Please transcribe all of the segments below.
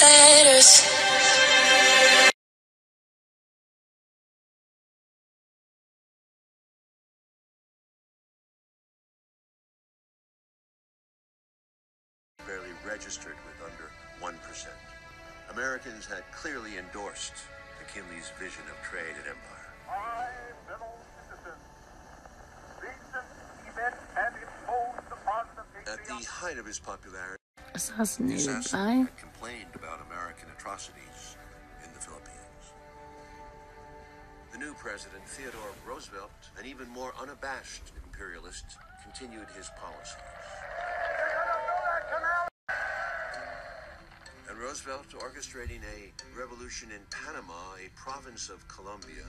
letters. Barely registered with under 1%. Americans had clearly endorsed McKinley's vision of trade and empire. My fellow citizens, recent events have imposed upon the At the height of his popularity, the Assassinated assassin by? had complained about American atrocities in the Philippines. The new president, Theodore Roosevelt, an even more unabashed imperialist, continued his policies. And Roosevelt, orchestrating a revolution in Panama, a province of Colombia,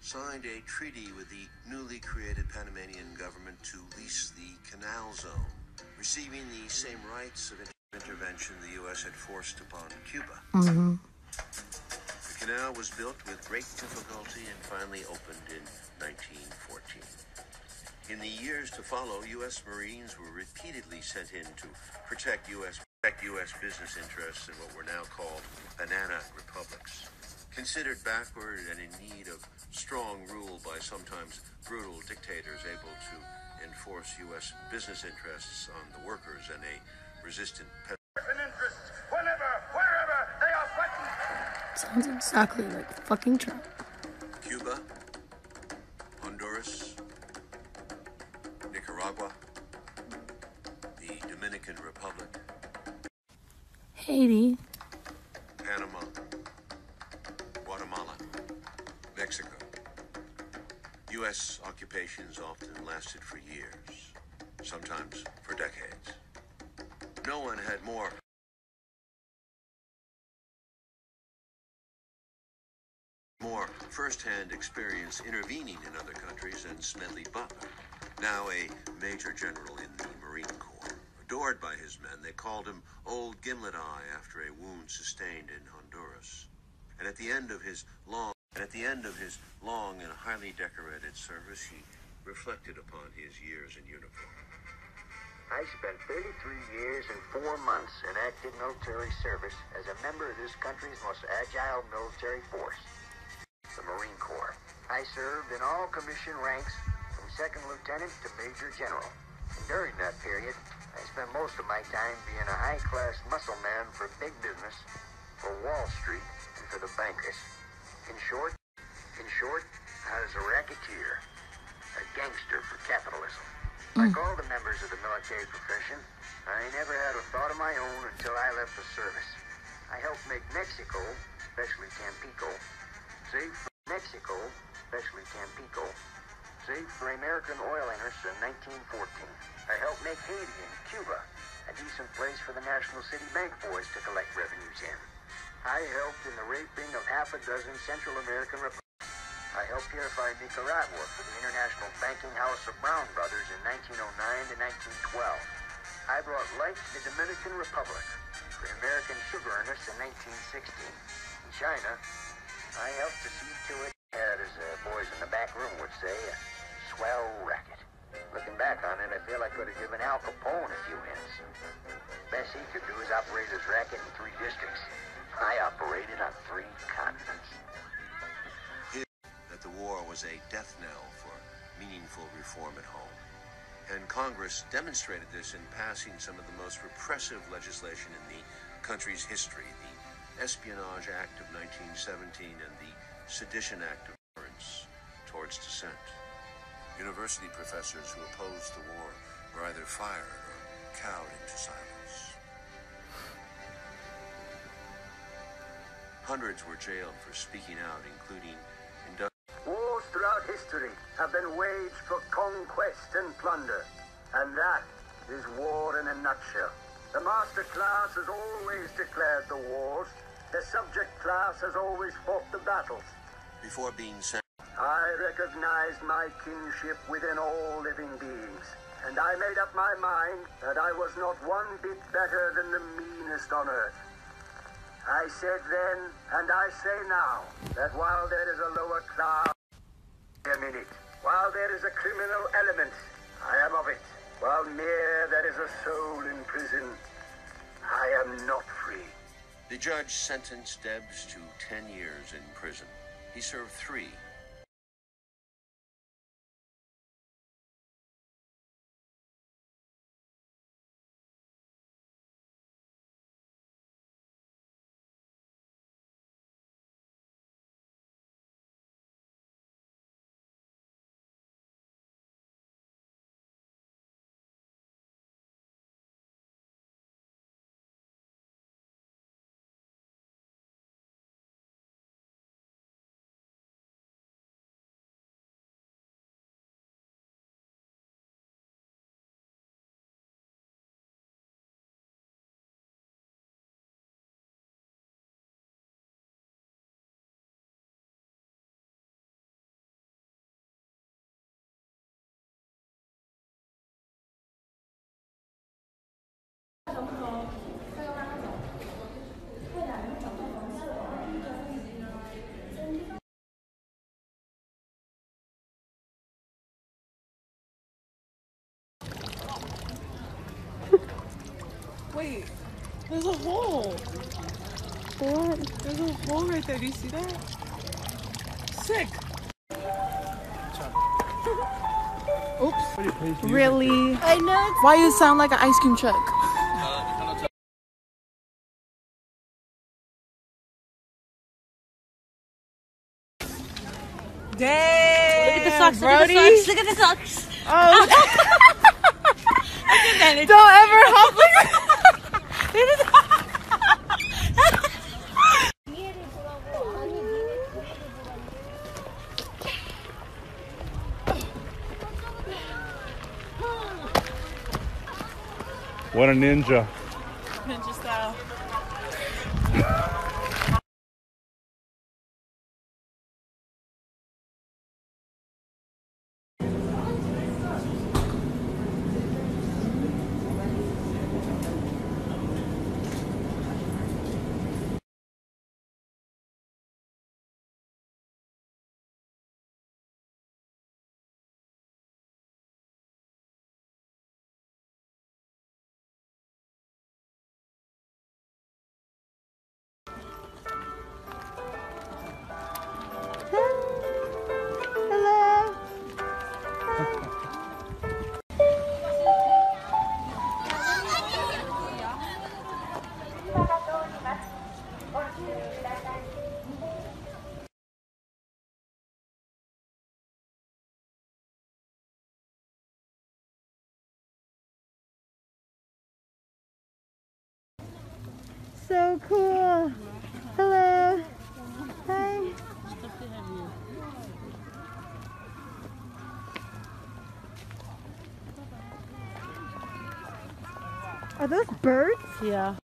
signed a treaty with the newly created Panamanian government to lease the Canal Zone, receiving the same rights of intervention the U.S. had forced upon Cuba. The canal was built with great difficulty and finally opened in 1914. In the years to follow, U.S. Marines were repeatedly sent in to protect U.S. business interests in what were now called banana republics, considered backward and in need of strong rule by sometimes brutal dictators able to enforce U.S. business interests on the workers and a resistant interests whenever, wherever they are threatened. Sounds exactly like fucking Trump. Cuba, Honduras, Nicaragua, the Dominican Republic, Haiti. Panama, Guatemala, Mexico. U.S. occupations often lasted for years, sometimes for decades. No one had more first-hand experience intervening in other countries than Smedley Butler, now a major general in the Marine Corps. Adored by his men, they called him Old Gimlet Eye after a wound sustained in Honduras. And at the end of his long and highly decorated service, he reflected upon his years in uniform. I spent 33 years and 4 months in active military service as a member of this country's most agile military force, the Marine Corps. I served in all commission ranks from second lieutenant to major general. And during that period, I spent most of my time being a high-class muscle man for big business, for Wall Street, and for the bankers. In short, I was a racketeer, a gangster for capitalism. Like all the members of the military profession, I never had a thought of my own until I left the service. I helped make Mexico, especially Tampico, safe for American oil interests in 1914. I helped make Haiti and Cuba a decent place for the National City Bank boys to collect revenues in. I helped in the raping of half a dozen Central American republics. I helped purify Nicaragua for the International Banking House of Brown Brothers in 1909 to 1912. I brought light to the Dominican Republic for American sugar earnest in 1916. In China, I helped to see to it, as the boys in the back room would say, a swell racket. Looking back on it, I feel I could have given Al Capone a few hints. Best he could do is operate his racket in 3 districts. I operated on 3 continents. That the war was a death knell for meaningful reform at home. And Congress demonstrated this in passing some of the most repressive legislation in the country's history, the Espionage Act of 1917 and the Sedition Act of Tolerance towards dissent. University professors who opposed the war were either fired or cowed into silence. Hundreds were jailed for speaking out, including Wars throughout history have been waged for conquest and plunder, and that is war in a nutshell. The master class has always declared the wars. The subject class has always fought the battles. Before being sent, I recognized my kinship within all living beings, and I made up my mind that I was not one bit better than the meanest on earth. I said then, and I say now, that while there is a lower class, while there is a criminal element, I am of it. While near there is a soul in prison, I am not free. The judge sentenced Debs to 10 years in prison. He served 3. Wait, there's a hole. What? There's a hole right there. Do you see that? Sick. Oops. Really? I know. Why you sound like an ice cream truck? Damn. Look at the socks. Brody. Look at the socks. Oh. Look at that. Don't ever hop like What a ninja. Ninja style. So cool. Hello. Hi. Are those birds? Yeah.